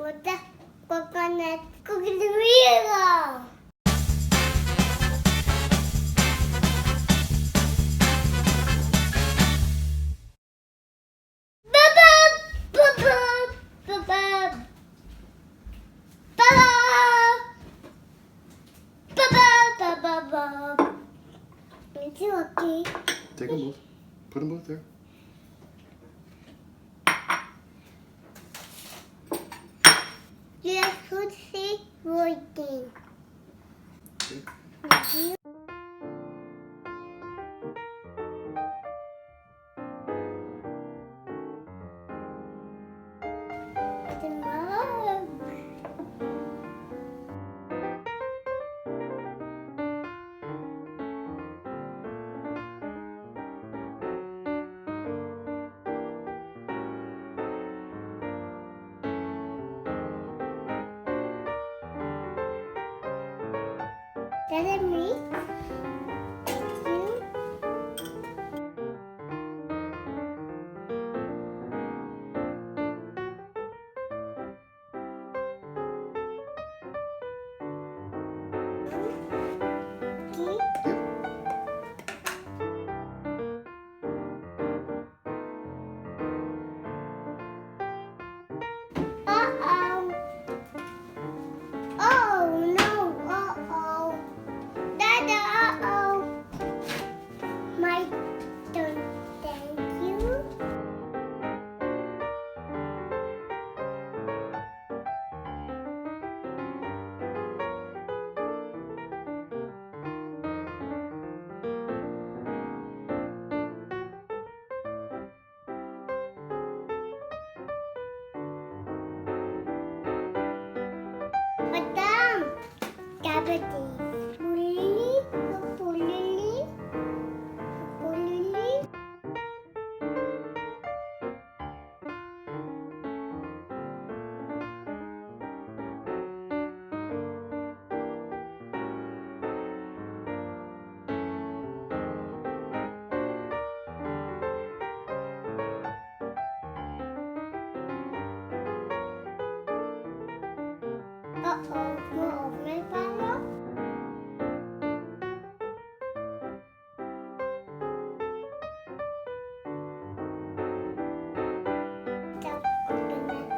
Put the coconut cookies Vigo. It's okay. Take them both. Put them both there. Just put the working. Okay. The mug. Does it mean you? Okay. Uh-oh. Oh no, uh-oh. Dada, uh-oh. My turn, thank you. Madam, cabbage. Pulili, pulili, pulili. Uh-oh, more of my power. The coconut.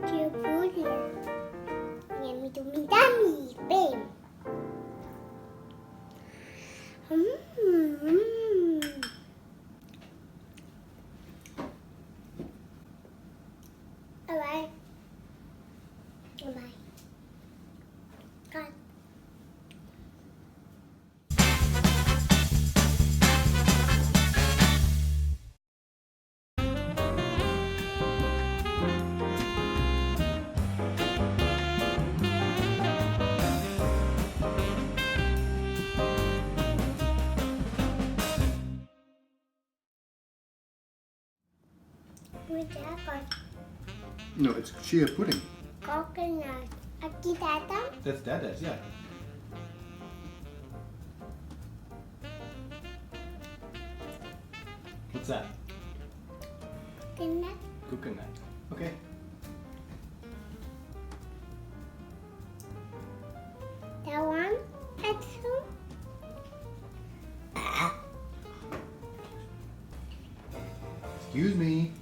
Dear Bully, yummy to me, dummy, babe. Alright. Bye. Cut. With that, No, it's chia pudding. coconut. Aki tata. That's Dada's, yeah. What's that? Coconut. Coconut. Okay. That one. That's two. Excuse me.